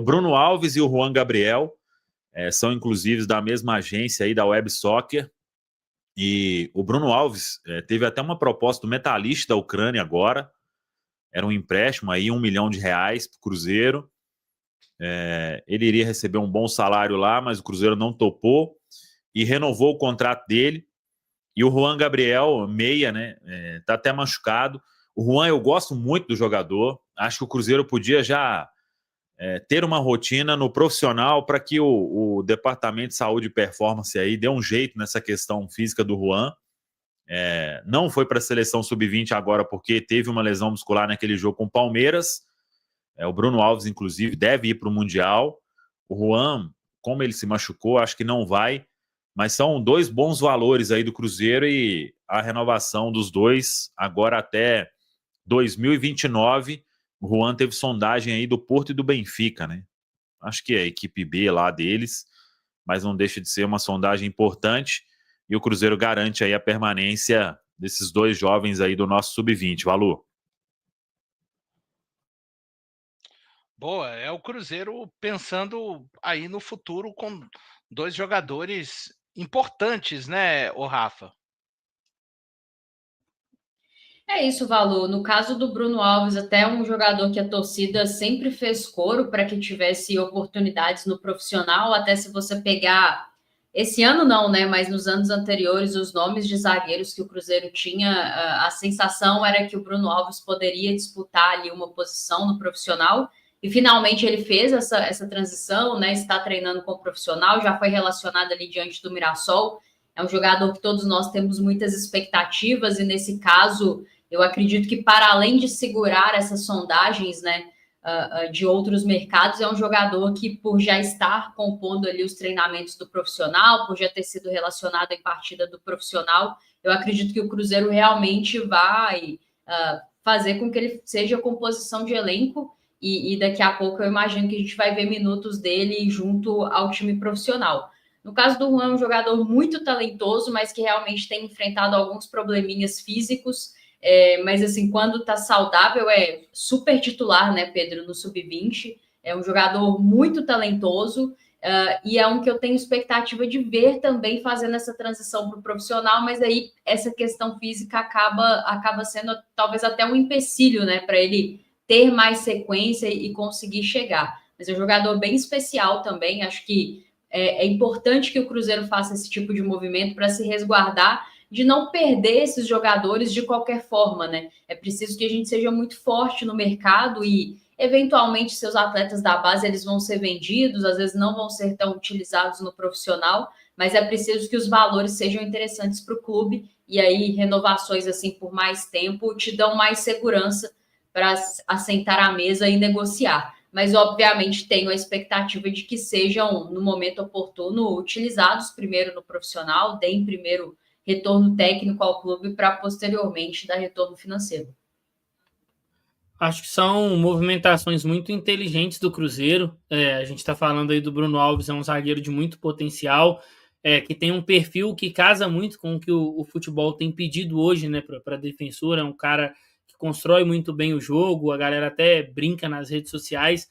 O Bruno Alves e o Juan Gabriel são inclusive da mesma agência aí da Web Soccer. E o Bruno Alves teve até uma proposta do Metalist da Ucrânia agora. Era um empréstimo aí, R$1 milhão para o Cruzeiro. Ele iria receber um bom salário lá, mas o Cruzeiro não topou e renovou o contrato dele. E o Juan Gabriel, meia, né? Tá até machucado. O Juan, eu gosto muito do jogador. Acho que o Cruzeiro podia já ter uma rotina no profissional para que o Departamento de Saúde e Performance aí dê um jeito nessa questão física do Juan. Não foi para a seleção sub-20 agora porque teve uma lesão muscular naquele jogo com o Palmeiras. O Bruno Alves, inclusive, deve ir para o Mundial. O Juan, como ele se machucou, acho que não vai. Mas são dois bons valores aí do Cruzeiro e a renovação dos dois agora até 2029. O Juan teve sondagem aí do Porto e do Benfica, né? Acho que é a equipe B lá deles, mas não deixa de ser uma sondagem importante. E o Cruzeiro garante aí a permanência desses dois jovens aí do nosso sub-20. Valor. Boa, é o Cruzeiro pensando aí no futuro com dois jogadores importantes, né, o Rafa? É isso, Valor. No caso do Bruno Alves, até um jogador que a torcida sempre fez coro para que tivesse oportunidades no profissional, até se você pegar esse ano não, né? Mas nos anos anteriores, os nomes de zagueiros que o Cruzeiro tinha, a sensação era que o Bruno Alves poderia disputar ali uma posição no profissional. E finalmente ele fez essa transição, né? Está treinando com o profissional, já foi relacionado ali diante do Mirassol. É um jogador que todos nós temos muitas expectativas, e nesse caso eu acredito que, para além de segurar essas sondagens, né, de outros mercados, é um jogador que, por já estar compondo ali os treinamentos do profissional, por já ter sido relacionado em partida do profissional, eu acredito que o Cruzeiro realmente vai fazer com que ele seja composição de elenco e daqui a pouco eu imagino que a gente vai ver minutos dele junto ao time profissional. No caso do Juan, é um jogador muito talentoso, mas que realmente tem enfrentado alguns probleminhas físicos. Mas assim, quando tá saudável, é super titular, né, Pedro, no sub-20. É um jogador muito talentoso, e é um que eu tenho expectativa de ver também fazendo essa transição para o profissional, mas aí essa questão física acaba sendo talvez até um empecilho, né, para ele ter mais sequência e conseguir chegar. Mas é um jogador bem especial também. Acho que é importante que o Cruzeiro faça esse tipo de movimento para se resguardar de não perder esses jogadores de qualquer forma, né? É preciso que a gente seja muito forte no mercado e, eventualmente, seus atletas da base eles vão ser vendidos, às vezes não vão ser tão utilizados no profissional, mas é preciso que os valores sejam interessantes para o clube, e aí renovações assim por mais tempo te dão mais segurança para assentar à mesa e negociar. Mas, obviamente, tenho a expectativa de que sejam, no momento oportuno, utilizados primeiro no profissional, deem primeiro retorno técnico ao clube para posteriormente dar retorno financeiro. Acho que são movimentações muito inteligentes do Cruzeiro. A gente está falando aí do Bruno Alves, é um zagueiro de muito potencial, que tem um perfil que casa muito com o que o futebol tem pedido hoje, né, para defensor. É um cara que constrói muito bem o jogo, a galera até brinca nas redes sociais.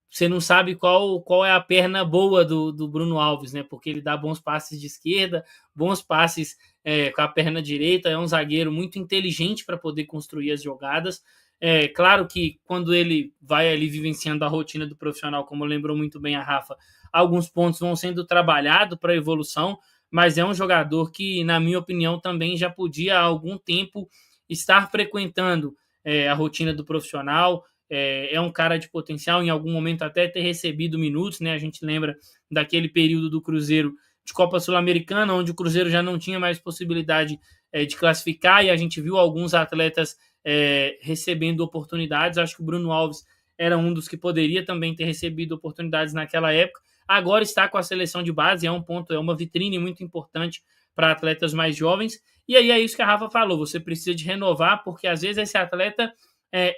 Você não sabe qual é a perna boa do Bruno Alves, né? Porque ele dá bons passes de esquerda, bons passes com a perna direita. É um zagueiro muito inteligente para poder construir as jogadas. Claro que quando ele vai ali vivenciando a rotina do profissional, como lembrou muito bem a Rafa, alguns pontos vão sendo trabalhados para evolução, mas é um jogador que, na minha opinião, também já podia há algum tempo estar frequentando a rotina do profissional. É um cara de potencial, em algum momento até ter recebido minutos, né? A gente lembra daquele período do Cruzeiro de Copa Sul-Americana, onde o Cruzeiro já não tinha mais possibilidade de classificar, e a gente viu alguns atletas recebendo oportunidades. Acho que o Bruno Alves era um dos que poderia também ter recebido oportunidades naquela época. Agora está com a seleção de base, é uma vitrine muito importante para atletas mais jovens. E aí é isso que a Rafa falou, você precisa de renovar, porque às vezes esse atleta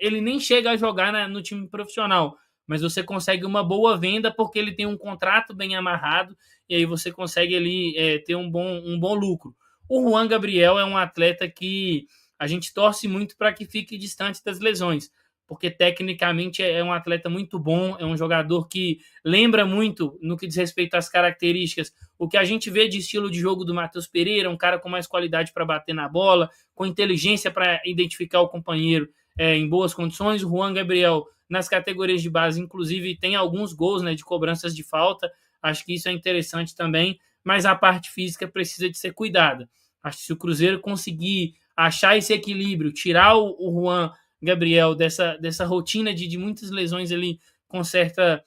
ele nem chega a jogar no time profissional, mas você consegue uma boa venda porque ele tem um contrato bem amarrado, e aí você consegue ali ter um bom lucro. O Juan Gabriel é um atleta que a gente torce muito para que fique distante das lesões, porque tecnicamente é um atleta muito bom, é um jogador que lembra muito, no que diz respeito às características, o que a gente vê de estilo de jogo do Matheus Pereira, um cara com mais qualidade para bater na bola, com inteligência para identificar o companheiro em boas condições. O Juan Gabriel, nas categorias de base, inclusive, tem alguns gols, né, de cobranças de falta, acho que isso é interessante também, mas a parte física precisa de ser cuidada. Acho que se o Cruzeiro conseguir achar esse equilíbrio, tirar o Juan Gabriel dessa rotina de muitas lesões ali com certa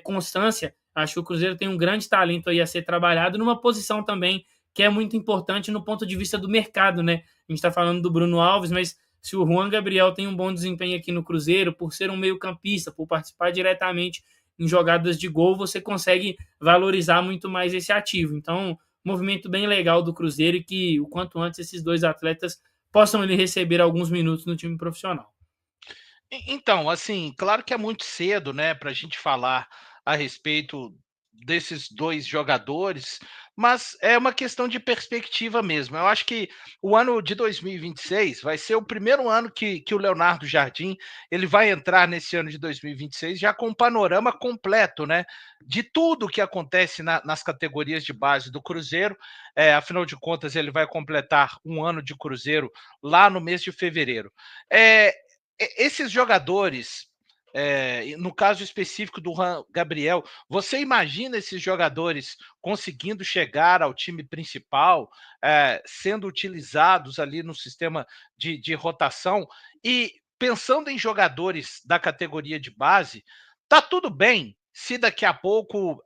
constância, acho que o Cruzeiro tem um grande talento aí a ser trabalhado numa posição também que é muito importante no ponto de vista do mercado, né? A gente está falando do Bruno Alves, mas se o Juan Gabriel tem um bom desempenho aqui no Cruzeiro, por ser um meio-campista, por participar diretamente em jogadas de gol, você consegue valorizar muito mais esse ativo. Então, movimento bem legal do Cruzeiro e que o quanto antes esses dois atletas possam ali receber alguns minutos no time profissional. Então, assim, claro que é muito cedo, né, para a gente falar a respeito desses dois jogadores, mas é uma questão de perspectiva mesmo. Eu acho que o ano de 2026 vai ser o primeiro ano que o Leonardo Jardim ele vai entrar nesse ano de 2026 já com um panorama completo, né, de tudo que acontece nas categorias de base do Cruzeiro. Afinal de contas, ele vai completar um ano de Cruzeiro lá no mês de fevereiro. É, esses jogadores, no caso específico do Juan Gabriel, você imagina esses jogadores conseguindo chegar ao time principal, sendo utilizados ali no sistema de rotação? E pensando em jogadores da categoria de base, tá tudo bem se daqui a pouco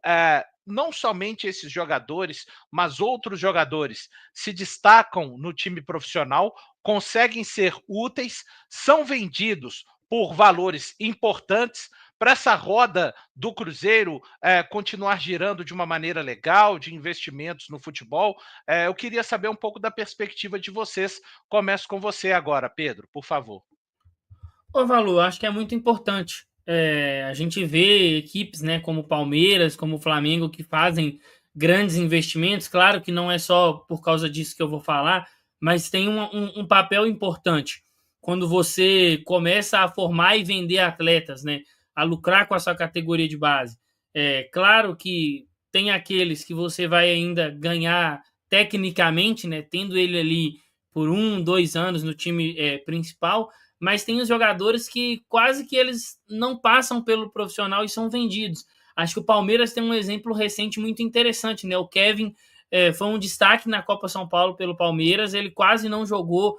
não somente esses jogadores, mas outros jogadores se destacam no time profissional, conseguem ser úteis, são vendidos por valores importantes para essa roda do Cruzeiro continuar girando de uma maneira legal, de investimentos no futebol. Eu queria saber um pouco da perspectiva de vocês. Começo com você agora, Pedro, por favor. Ô, Valu, acho que é muito importante. A gente vê equipes, né, como o Palmeiras, como o Flamengo, que fazem grandes investimentos. Claro que não é só por causa disso que eu vou falar, mas tem um papel importante. Quando você começa a formar e vender atletas, né, a lucrar com a sua categoria de base. Claro que tem aqueles que você vai ainda ganhar tecnicamente, né, tendo ele ali por 1, 2 anos no time principal, mas tem os jogadores que quase que eles não passam pelo profissional e são vendidos. Acho que o Palmeiras tem um exemplo recente muito interessante, né? O Kevin foi um destaque na Copa São Paulo pelo Palmeiras, ele quase não jogou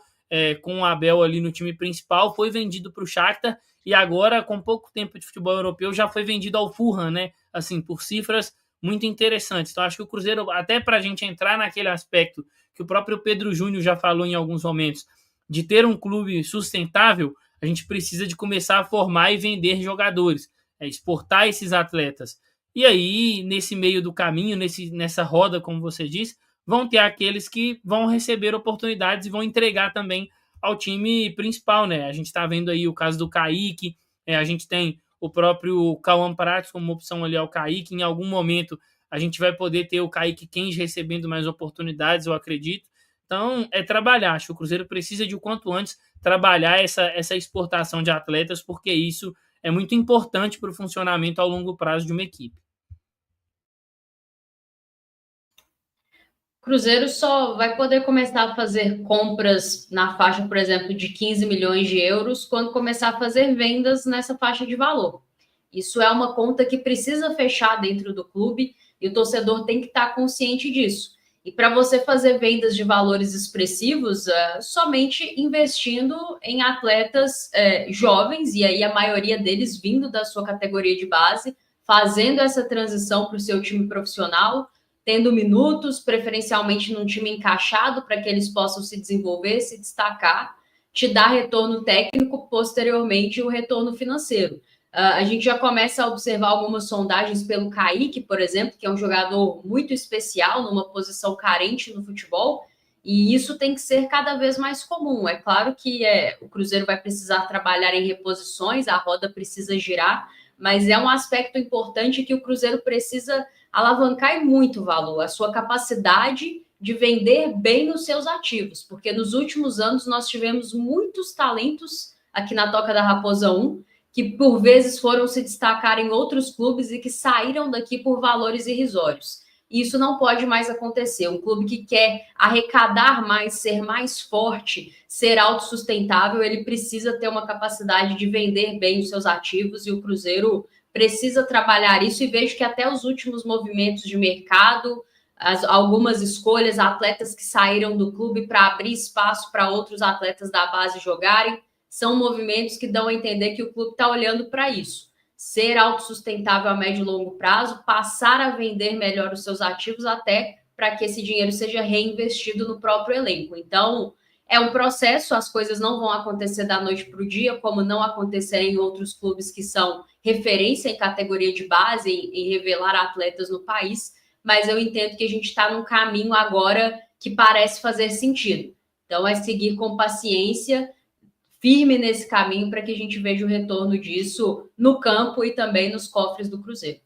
com o Abel ali no time principal, foi vendido para o Shakhtar e agora, com pouco tempo de futebol europeu, já foi vendido ao Fulham, né? Assim, por cifras muito interessantes. Então, acho que o Cruzeiro, até para a gente entrar naquele aspecto que o próprio Pedro Júnior já falou em alguns momentos, de ter um clube sustentável, a gente precisa de começar a formar e vender jogadores, exportar esses atletas. E aí, nesse meio do caminho, nessa roda, como você disse, vão ter aqueles que vão receber oportunidades e vão entregar também ao time principal, né? A gente está vendo aí o caso do Kaique, a gente tem o próprio Cauã Prates como opção ali ao Kaique. Em algum momento a gente vai poder ter o Kaique Kenji recebendo mais oportunidades, eu acredito. Então, trabalhar. Acho que o Cruzeiro precisa de o quanto antes trabalhar essa exportação de atletas, porque isso é muito importante para o funcionamento ao longo prazo de uma equipe. O Cruzeiro só vai poder começar a fazer compras na faixa, por exemplo, de 15 milhões de euros quando começar a fazer vendas nessa faixa de valor. Isso é uma conta que precisa fechar dentro do clube e o torcedor tem que estar consciente disso. E para você fazer vendas de valores expressivos, somente investindo em atletas jovens, e aí a maioria deles vindo da sua categoria de base, fazendo essa transição para o seu time profissional, tendo minutos, preferencialmente num time encaixado, para que eles possam se desenvolver, se destacar, te dar retorno técnico, posteriormente o retorno financeiro. A gente já começa a observar algumas sondagens pelo Kaique, por exemplo, que é um jogador muito especial, numa posição carente no futebol, e isso tem que ser cada vez mais comum. É claro que o Cruzeiro vai precisar trabalhar em reposições, a roda precisa girar, mas é um aspecto importante que o Cruzeiro precisa alavancar e muito valor, a sua capacidade de vender bem os seus ativos, porque nos últimos anos nós tivemos muitos talentos aqui na Toca da Raposa 1, que por vezes foram se destacar em outros clubes e que saíram daqui por valores irrisórios. Isso não pode mais acontecer. Um clube que quer arrecadar mais, ser mais forte, ser autossustentável, ele precisa ter uma capacidade de vender bem os seus ativos, e o Cruzeiro precisa trabalhar isso, e vejo que até os últimos movimentos de mercado, algumas escolhas, atletas que saíram do clube para abrir espaço para outros atletas da base jogarem, são movimentos que dão a entender que o clube está olhando para isso. Ser autossustentável a médio e longo prazo, passar a vender melhor os seus ativos, até para que esse dinheiro seja reinvestido no próprio elenco. Então, é um processo, as coisas não vão acontecer da noite para o dia, como não acontecerem em outros clubes que são referência em categoria de base, em revelar atletas no país, mas eu entendo que a gente está num caminho agora que parece fazer sentido. Então, é seguir com paciência, firme nesse caminho, para que a gente veja o retorno disso no campo e também nos cofres do Cruzeiro.